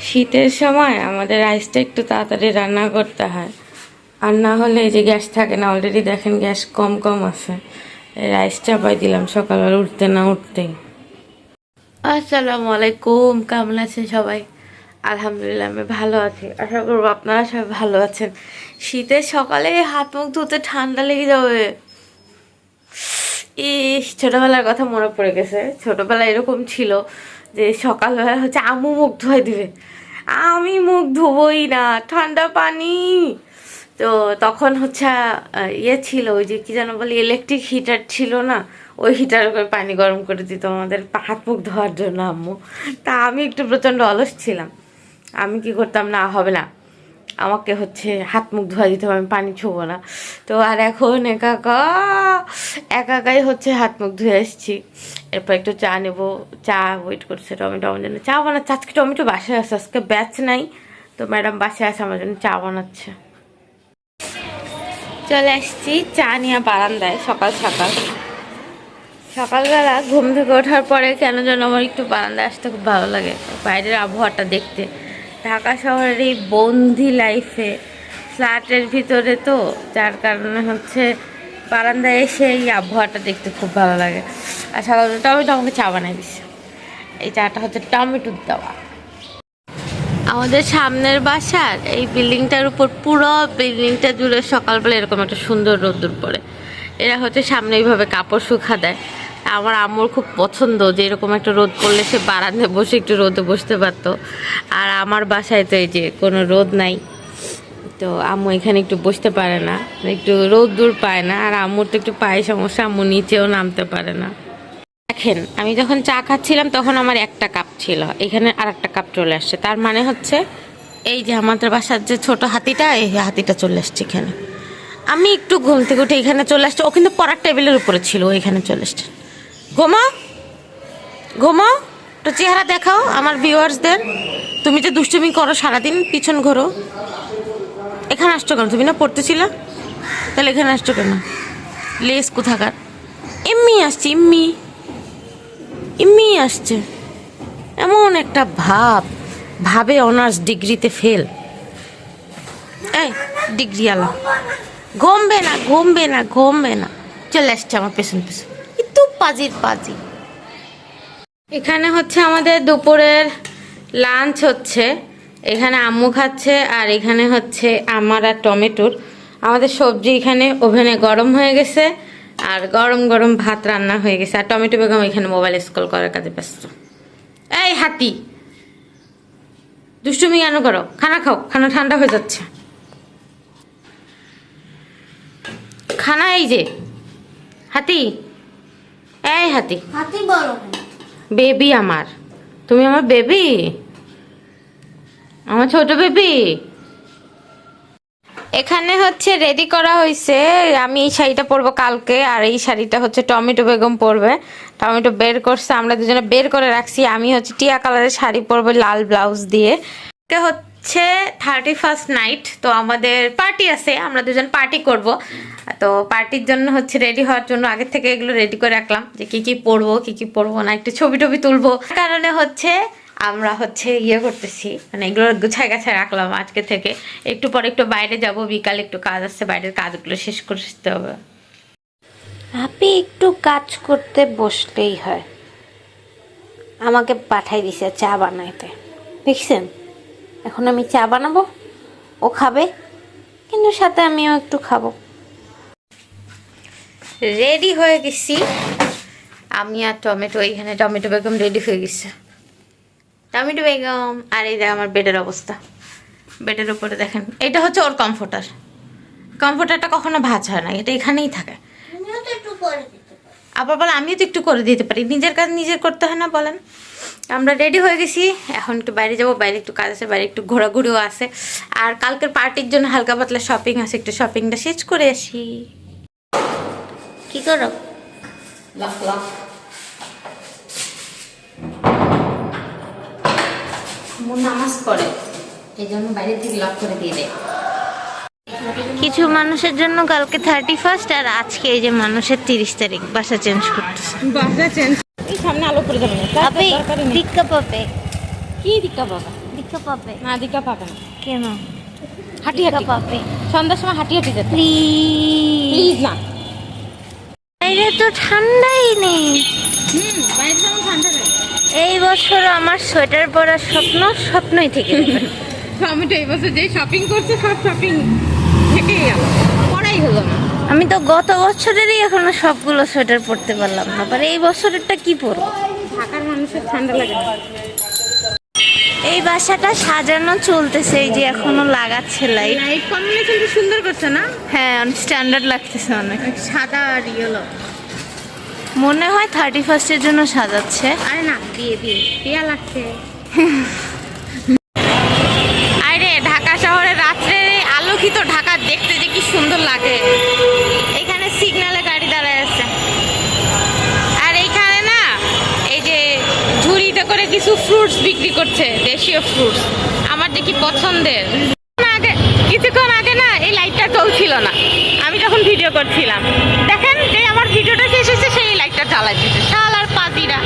শীতের সময় আমাদের রাইসটা একটু তাড়াতাড়ি রান্না করতে হয়, আর না হলে এই যে গ্যাস থাকে না, অলরেডি দেখেন গ্যাস কম কম আছে। রাইস চাপাই দিলাম সকালবেলা উঠতে না উঠতেই। আসসালামু আলাইকুম, কেমন আছেন সবাই? আলহামদুলিল্লাহ আমি ভালো আছি, আশা করবো আপনারা সবাই ভালো আছেন। শীতের সকালে হাত মুখ ধুতে ঠান্ডা লেগে যাবে। ইস, ছোটবেলার কথা মনে পড়ে গেছে। ছোটবেলা এরকম ছিল যে সকালবেলা হচ্ছে আম্মু মুখ ধুয়ে দিবে, আমি মুখ ধুবই না, ঠান্ডা পানি। তো তখন হচ্ছে ইয়ে ছিল, ওই যে কি যেন বলি, ইলেকট্রিক হিটার ছিল না, ওই হিটার করে পানি গরম করে দিত আমাদের হাত মুখ ধোয়ার জন্য আম্মু। তা আমি একটু প্রচণ্ড অলস ছিলাম, আমি কি করতাম, না হবে না, আমাকে হচ্ছে হাত মুখ ধোয়া দিতে হবে, আমি পানি ছুবো না। তো আর এখন একাই হচ্ছে হাত মুখ ধুয়ে এসেছি। এরপর একটু চা নেবো, চা ওয়েট করছে টমেটো আমার জন্য, চা বানাচ্ছে। আজকে টমেটো বাসায় আছে, আজকে ব্যাচ নাই, তো ম্যাডাম বাসায় আছে, আমার জন্য চা বানাচ্ছে। চলে আসছি চা নিয়ে বারান্দায়। সকাল সকাল সকালবেলা ঘুম থেকে ওঠার পরে কেন যেন আমার একটু বারান্দায় আসতে খুব ভালো লাগে, বাইরের আবহাওয়াটা দেখতে। ঢাকা শহরের এই বন্দি লাইফে, ফ্ল্যাটের ভিতরে তো, যার কারণে হচ্ছে বারান্দায় এসে এই আবহাওয়াটা দেখতে খুব ভালো লাগে। আর সকালে টমেটো আমাকে চা বানাই দিচ্ছে, এই চাটা হচ্ছে টমেটোর দেওয়া। আমাদের সামনের বাসার এই বিল্ডিংটার উপর, পুরো বিল্ডিংটা জুড়ে সকালবেলা এরকম একটা সুন্দর রোদ্দুর পড়ে। এরা হচ্ছে সামনে এইভাবে কাপড় শুকা দেয়। আমার আম্মুর খুব পছন্দ যে এরকম একটা রোদ পড়লে সে বারান্দায় বসে একটু রোদে বসতে পারতো। আর আমার বাসায় তো এই যে কোনো রোদ নাই, তো আম্মু এখানে একটু বসতে পারে না, একটু রোদ্দুর পায় না। আর আম্মুর তো একটু পায়ে সমস্যা, আম্মু নিচেও নামতে পারে না। দেখেন, আমি যখন চা খাচ্ছিলাম তখন আমার একটা কাপ ছিল, এখানে আর একটা কাপ চলে আসছে। তার মানে হচ্ছে এই যে আমাদের বাসার যে ছোট হাতিটা, এই হাতিটা চলে আসছে এখানে। আমি একটু ঘুম থেকে উঠে এখানে চলে আসছে, ও কিন্তু পড়ার টেবিলের উপরে ছিল, এখানে চলে আসছে। ঘুমাও ঘুমাও, তো চেহারা দেখাও আমার ভিউয়ার্সদের। তুমি যে দুষ্টুমি করো সারাদিন, পিছন ঘোরো। এখানে আসছো কেন? তুমি না পড়তেছিলা, তাহলে এখানে আসছো কেন? লেস কোথাকার। এমনি আসছি, এমনি এমনি আসছে। এমন একটা ভাবে অনার্স ডিগ্রিতে ফেল। এই ডিগ্রিওয়ালা ঘুমবে না, ঘুমবে না, ঘুমবে না, চলে আসছে আমার পেছন পেছন, একটু পাজি। এখানে হচ্ছে আমাদের দুপুরের লাঞ্চ হচ্ছে, এখানে আম্মু খাচ্ছে, আর এখানে হচ্ছে আমার আর টমেটোর। আমাদের সবজি এখানে ওভেনে গরম হয়ে গেছে, আর গরম গরম ভাত রান্না হয়ে গেছে। আর টমেটো বেগম এখানে মোবাইল স্ক্রল করার কাজে ব্যস্ত। এই হাতি, দুষ্টুমি কেন করো? খানা খাও, খানা ঠান্ডা হয়ে যাচ্ছে। খানা এই যে হাতি, এই হাতি, হাতি বলো বেবি আমার, তুমি আমার বেবি, আমার ছোট বেবি। এখানে হচ্ছে রেডি করা হয়েছে, আমি এই শাড়িটা পরবো কালকে, আর এই শাড়িটা হচ্ছে টমেটো বেগম পরবে। টমেটো বের করছে, আমরা দুজনে বের করে রাখছি। আমি হচ্ছে টিয়া কালারের শাড়ি পরবো লাল ব্লাউজ দিয়ে। হচ্ছে 31st নাইট, তো আমাদের পার্টি আছে, আমরা দুজন পার্টি করব। তো পার্টির জন্য হচ্ছে রেডি হওয়ার জন্য আগের থেকে এগুলো রেডি করে রাখলাম, যে কি কি পরবো কি কি পরবো না, একটু ছবি টবি তুলবো। কারণে হচ্ছে আমরা হচ্ছে ইয়ে করতেছি, মানে এগুলো গুছায় গাছায় রাখলাম আজকে থেকে। একটু পরে একটু বাইরে যাব, বিকালে একটু কাজ আছে, বাইরের কাজগুলো শেষ করতে হবে। আপনি একটু কাজ করতে বসলেই হয়, আমাকে পাঠাই দিছে চা বানাইতে, দেখছেন? এখন আমি চা বানাবো, ও খাবে, কিন্তু সাথে আমিও একটু খাবো। রেডি হয়ে গেছি আমি আর টমেটো, এইখানে টমেটো বেগম রেডি হয়ে গেছে। টমেটো বেগম, আর এই দেখ আমার বেডের অবস্থা। বেডের উপরে দেখেন, এটা হচ্ছে ওর কমফোর্টার। কমফোর্টারটা কখনো ভাঁজ হয় না, এটা এখানেই থাকে। আবার বলে আমিও তো একটু করে দিতে পারি, নিজের কাজ নিজের করতে হয় না বলেন? আমরা রেডি হয়ে গেছি, এখন একটু বাইরে যাবো, বাইরে একটু কাজ আছে, বাইরে একটু ঘোরাঘুরিও আছে। আর কালকের পার্টির জন্য হালকা পাতলা শপিং আছে, একটু শপিংটা শেষ করে আসি। কি করো? নামাজ পড়ে, এই জন্য বাইরে থেকে লক করে দিয়ে দেয়। কিছু মানুষের জন্য কালকে 31st, আর আজকে এই যে মানুষের 30 তারিখ। বাসা চেঞ্জ করতেছে, বাসা চেঞ্জ। এই সামনে আলো পড়ে যাবে না, আপনি টিক্কা পাবে। কি দিকা বাবা? দীক্ষা পাবে না দীক্ষা পাবে না। কেন? হাঁটি হাঁটি পাবে সন্ধ্যার সময় হাঁটি হাঁটি যেতে। প্লিজ প্লিজ না। বাইরে তো ঠান্ডাই নেই। বাইরে যেমন ঠান্ডা নেই। এই বছর আমার সোয়েটার পরার স্বপ্নই থেকে যাবে। টমেটো এই বছর যে শপিং করছে সব শপিং থেকেই গেল, পড়াই হলো না। আমি তো গত বছরেরই এখনো সবগুলো সোয়েটার পরতে পারলাম না, আবার এই বছরেরটা কি পরবো? ঢাকার মানুষের ঠান্ডা লাগে না। এই বাসাটা সাজানো চলতেছে, এই যে এখনো লাগাচ্ছে লাইট। লাইট কম্বিনেশনটা সুন্দর করছে না? হ্যাঁ, অনেক স্ট্যান্ডার্ড লাগতেছে অনেক। সাদা আর ইয়েলো। মনে হয় 31st জন্য সাজাচ্ছে। আরে না, দিয়ে পিয়া লাগছে। আরে ঢাকা শহরে রাত্রে আলোকিত ঢাকা দেখতে যে কি সুন্দর লাগে। এখানে সিগন্যালে গাড়ি দাঁড়ায় আছে, আর এইখানে না এই যে ঝুড়িতে করে কিছু ফ্রুটস বিক্রি করছে, দেশীয় ফ্রুটস। আমার যে কি পছন্দের। কিছুক্ষণ আগে না এই লাইটটা চলছিল না, আমি যখন ভিডিও করছিলাম। দেখেন যে আমার ভিডিওটা শেষ হয়েছে সেই লাইটটা জ্বালাই দিচ্ছে শাল আর পাজিরা।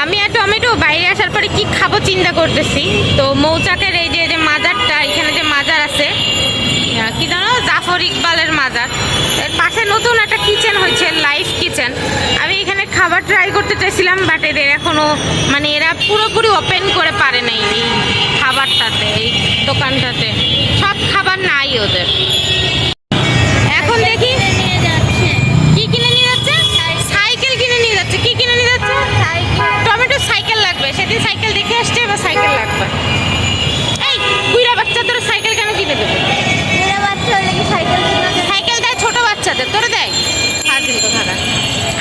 আমি আর টমেটো বাইরে আসার পরে কি খাবো চিন্তা করতেছি। তো মৌচাকের এই যে মাজারটা, এখানে যে মাজার আছে কি জানো, জাফর ইকবালের মাজার, এর পাশে নতুন একটা কিচেন হয়েছে, লাইফ কিচেন। আমি এখানে খাবার ট্রাই করতে চাইছিলাম, বাট এদের এখনো মানে এরা পুরোপুরি ওপেন করে পারে নাই এই খাবারটাতে, এই দোকানটাতে সব খাবার নাই ওদের। এখন দেখি কি কিনে নিয়ে যাচ্ছে, সাইকেল কিনে নিয়ে যাচ্ছে। কি কিনে নিয়ে যাচ্ছে? টমেটো সাইকেল লাগবে, সেদিন সাইকেল দেখে আসছে, এবার সাইকেল লাগবে। এই বুড়া বাচ্চাদের সাইকেল কেন কিনে দেবে? সাইকেল দেয় ছোট বাচ্চাদের, তোরে দেয় ফাজিল কোথাকার।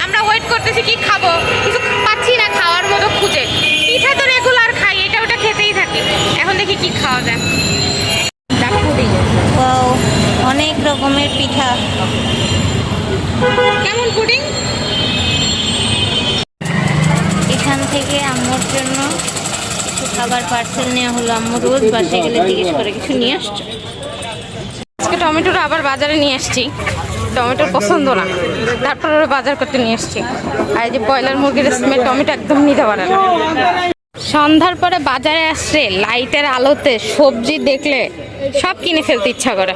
আমরা ওয়েট করতেছি কি খাবো, কিছু পাচ্ছি না খাওয়ার মতো খুঁজে। পিঠা তো রেগুলার খাই, এটা ওটা খেতেই থাকি। এখন দেখি কি খাওয়া যায়। ওয়াও, অনেক রকমের পিঠা। কেমন পুডিং? এখান থেকে আম্মুর জন্য কিছু খাবার পার্সেল নেওয়া হলো। আম্মু রোজ বাসায় গেলে জিজ্ঞেস করে কিছু নিয়ে আসছো। আজকে টমেটোটা আবার বাজারে নিয়ে আসছি, টমেটোর পছন্দ না, তারপর ওরা বাজার করতে নিয়ে আসছি। আর এই যে ব্রয়লার মুরগির স্মেল টমেটো একদম নিতে পারে না। সন্ধ্যার পরে বাজারে আসলে লাইটের আলোতে সবজি দেখলে সব কিনে ফেলতে ইচ্ছা করে।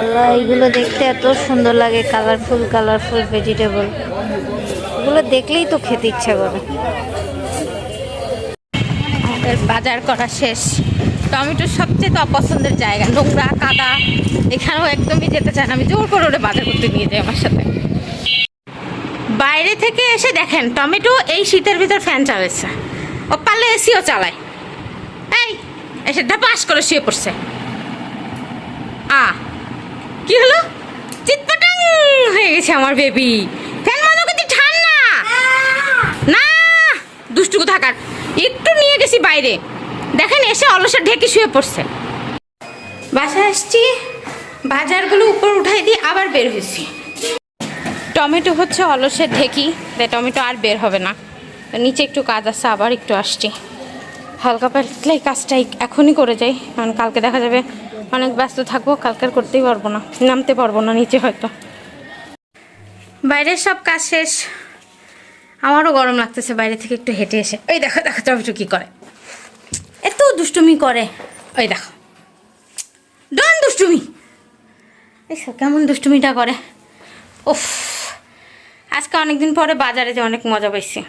আল্লাহ, এগুলো দেখতে এত সুন্দর লাগে, কালারফুল কালারফুল ভেজিটেবল। এগুলো দেখলেই তো খেতে ইচ্ছা করে। আমাদের বাজার করা শেষ। টমেটোর সবচেয়ে তো অপছন্দের জায়গা, নোংরা কাদা, এখানেও একদমই যেতে চায় না। আমি জোর করে ওরা বাজার করতে নিয়ে যাই আমার সাথে। বাইরে থেকে এসে দেখেন টমেটো এই শীতের ভিতর ফ্যান চালাচ্ছে, ও পারলে এসিও চালায়। এই এসে ঢাপাস করে শুয়ে পড়ছে। কি হলো? চিৎপটাং হয়ে গেছে আমার বেবি। ফ্যান বন্ধ করতে ঠান্ডা না, দুষ্টুকু থাকার। একটু নিয়ে গেছি বাইরে, দেখেন এসে অলসে ঢেকে শুয়ে পড়ছে। বাসায় আসছি, বাজারগুলো উপর উঠাই দিয়ে আবার বের হয়েছি। টমেটো হচ্ছে অলসে ঢেকি, তাই টমেটো আর বের হবে না। তো নিচে একটু কাজ আছে, আবার একটু আসছি। হালকা পাতলা এই কাজটাই এখনই করে যাই, কারণ কালকে দেখা যাবে অনেক ব্যস্ত থাকবো, কালকে আর করতেই পারবো না, নামতে পারবো না নিচে হয়তো। বাইরের সব কাজ শেষ, আমারও গরম লাগতেছে বাইরে থেকে একটু হেঁটে এসে। ওই দেখো দেখো টমেটো কি করে, এত দুষ্টুমি করে। ওই দেখো ডন দুষ্টুমি, এইসব কেমন দুষ্টুমিটা করে। উফ, আজকে অনেকদিন পরে বাজারে যে অনেক মজা পাইছি।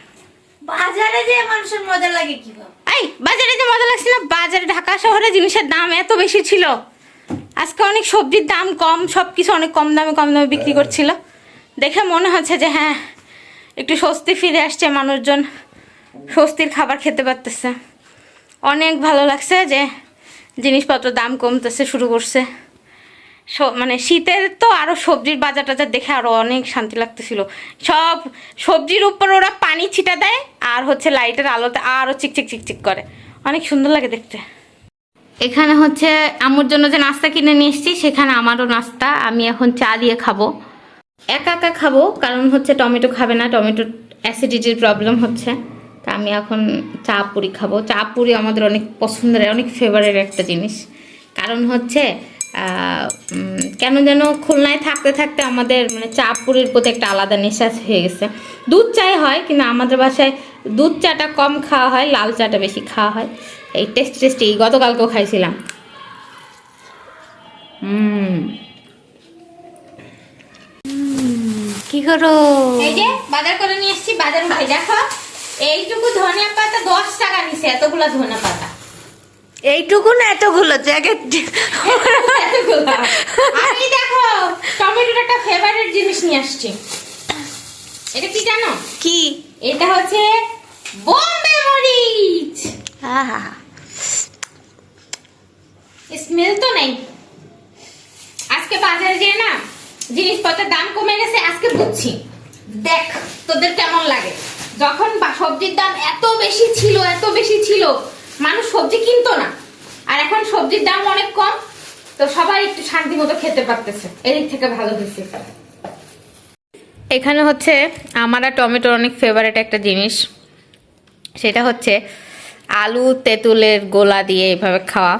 বাজারে যে মানুষের মজা লাগে কিভাবে? এই বাজারে যে মজা লাগছিল, বাজারে ঢাকা শহরে জিনিসের দাম এত বেশি ছিল। আজকে অনেক সবজির দাম কম, সব কিছু অনেক কম দামে বিক্রি করছিল। দেখে মনে হচ্ছে যে হ্যাঁ একটু স্বস্তি ফিরে আসছে, মানুষজন স্বস্তির খাবার খেতে পারতেছে। অনেক ভালো লাগছে যে জিনিসপত্র দাম কমতেছে শুরু করছে। মানে শীতের তো আরও সবজির বাজার টাজার দেখে আরও অনেক শান্তি লাগতেছিল। সব সবজির উপর ওরা পানি ছিটা দেয়, আর হচ্ছে লাইটের আলোতে আরও চিকচিক চিকচিক করে, অনেক সুন্দর লাগে দেখতে। এখানে হচ্ছে আম্মুর জন্য যে নাস্তা কিনে নিয়ে এসেছি, সেখানে আমারও নাস্তা। আমি এখন চা দিয়ে খাবো, একা একা খাবো, কারণ হচ্ছে টমেটো খাবে না, টমেটোর অ্যাসিডিটির প্রবলেম হচ্ছে। তা আমি এখন চা পুরি খাবো। চা পুরি আমাদের অনেক পছন্দের, অনেক ফেভারেট একটা জিনিস। কারণ হচ্ছে কেন যেন খুলনায় থাকতে থাকতে আমাদের মানে চা পুরির প্রতি একটা আলাদা নেশা হয়ে গেছে। দুধ চাই হয়, কিন্তু আমাদের বাসায় দুধ চাটা কম খাওয়া হয়, লাল চাটা বেশি খাওয়া হয়। এই টেস্টি গতকালকেও খাইছিলাম। কি করো? এই যে বাজার করে নিয়ে এসেছি, বাজার উঠে দেখো এইটুকু ধনিয়া পাতা 10 টাকা নিছে, এতগুলা ধনিয়া পাতা। এইটুকু না এতগুলো জ্যাকেট। আমি দেখো টমেটোর একটা ফেভারিট জিনিস নিয়ে আসছি। এটা কি জানো? কি? এটা হচ্ছে বোম্বে মরিচ। আহা, স্মেল তো নেই। আজকে বাজারে যেয়ে না জিনিসপত্রের দাম কমে গেছে, আজকে বুঝছি। দেখ তোদের কেমন লাগে, যখন সবজির দাম এত বেশি ছিল মানুষ সবজি কিনতো না, আর এখন সবজির দাম অনেক কম, তো সবাই একটু শান্তি মতো খেতে পারতেছে, এদিক থেকে ভালো হয়েছে। এখানে হচ্ছে আমার আর টমেটোর অনেক ফেভারিট একটা জিনিস, সেটা হচ্ছে আলু তেঁতুলের গোলা দিয়ে এভাবে খাওয়া।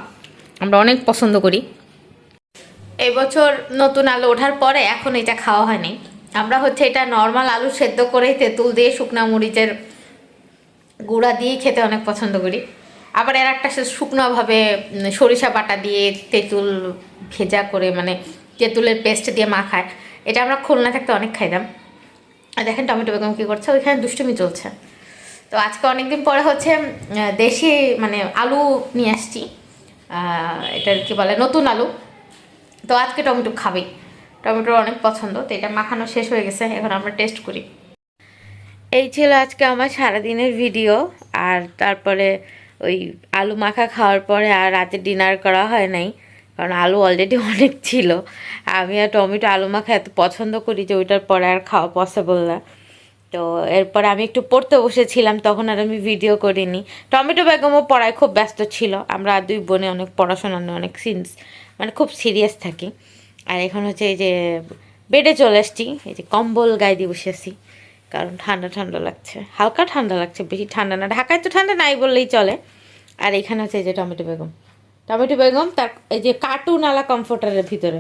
আমরা অনেক পছন্দ করি। এই বছর নতুন আলু ওঠার পরে এখন এটা খাওয়া হয়নি। আমরা হচ্ছে এটা নর্মাল আলু সেদ্ধ করে তেঁতুল দিয়ে শুকনা মরিচের গুঁড়া দিয়ে খেতে অনেক পছন্দ করি। আবার এর একটা শুকনোভাবে সরিষা বাটা দিয়ে তেঁতুল ভেজা করে, মানে তেঁতুলের পেস্ট দিয়ে মাখায়। এটা আমরা খুলনা থাকতে অনেক খাইতাম। আর দেখেন টমেটো বেগম কী করছে, ওইখানে দুষ্টুমি চলছে। তো আজকে অনেকদিন পরে হচ্ছে দেশি মানে আলু নিয়ে আসছি, এটার কি বলে নতুন আলু। তো আজকে টমেটো খাবেই, টমেটোর অনেক পছন্দ। তো এটা মাখানো শেষ হয়ে গেছে, এখন আমরা টেস্ট করি। এই ছিল আজকে আমার সারাদিনের ভিডিও। আর তারপরে ওই আলু মাখা খাওয়ার পরে আর রাতে ডিনার করা হয় নাই, কারণ আলু অলরেডি অনেক ছিল। আমি আর টমেটো আলু মাখা এত পছন্দ করি যে ওইটার পরে আর খাওয়া পসিবল না। তো এরপর আমি একটু পড়তে বসেছিলাম, তখন আর আমি ভিডিও করিনি। টমেটো বেগমও পড়ায় খুব ব্যস্ত ছিল। আমরা দুই বোনে অনেক পড়াশোনা নিয়ে অনেক মানে খুব সিরিয়াস থাকি। আর এখন হচ্ছে এই যে বেডে চলে আসছি, এই যে কম্বল গায়ে দিয়ে বসেছি, কারণ ঠান্ডা লাগছে, হালকা ঠান্ডা লাগছে, বেশি ঠান্ডা না। ঢাকায় তো ঠান্ডা নাই বললেই চলে। আর এখানে হচ্ছে এই যে টমেটো বেগম তার এই যে কার্টুন আলা কমফোর্টারের ভিতরে,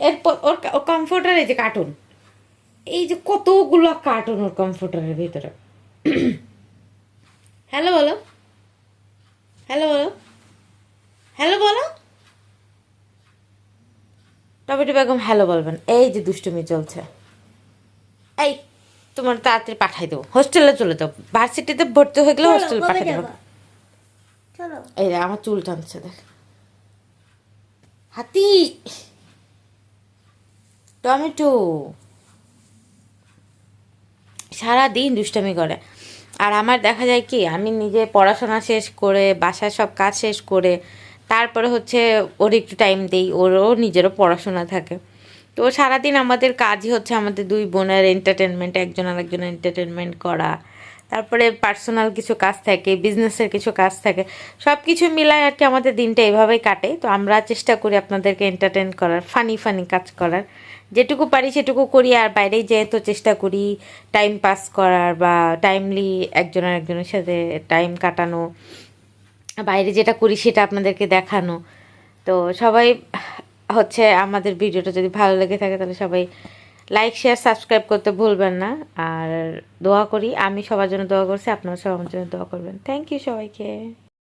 এরপর ওর কমফোর্টার, এই যে কার্টুন, এই যে কতগুলো কার্টুন ওর কমফোর্টারের ভিতরে। হ্যালো বলো, হ্যালো বলো, হ্যালো বলো। টমেটো বেগম হ্যালো বলবেন, এই যে দুষ্টুমি চলছে। এই তোমার তাড়াতাড়ি পাঠাই দেবো, হোস্টেলে চলে যাও, ভার্সিটিতে ভর্তি হয়ে গেলে হোস্টেলে পাঠাই দেবো। এই রে আমার চুল টানছে, দেখ হাতি। টমেটো সারাদিন দুষ্টামি করে। আর আমার দেখা যায় কি, আমি নিজে পড়াশোনা শেষ করে বাসার সব কাজ শেষ করে তারপরে হচ্ছে ওর একটু টাইম দেই, ওরও নিজেরও পড়াশোনা থাকে। তো সারাদিন আমাদের কাজই হচ্ছে আমাদের দুই বোনের এন্টারটেনমেন্ট, একজন আরেকজনের এন্টারটেনমেন্ট করা। তারপরে পার্সোনাল কিছু কাজ থাকে, বিজনেসের কিছু কাজ থাকে, সব কিছু মিলায় আর কি আমাদের দিনটা এভাবেই কাটে। তো আমরা চেষ্টা করি আপনাদেরকে এন্টারটেন করার, ফানি কাজ করার, যেটুকু পারি সেটুকু করি। আর বাইরেই যেহেতু চেষ্টা করি টাইম পাস করার বা টাইমলি একজন আরেকজনের সাথে টাইম কাটানো, বাইরে যেটা করি সেটা আপনাদেরকে দেখানো। তো সবাই হচ্ছে আমাদের ভিডিওটা যদি ভালো লেগে থাকে তাহলে সবাই লাইক শেয়ার সাবস্ক্রাইব করতে ভুলবেন না। আর দোয়া করি, আমি সবার জন্য দোয়া করছি, আপনারা সবার জন্য দোয়া করবেন। থ্যাংক ইউ সবাইকে।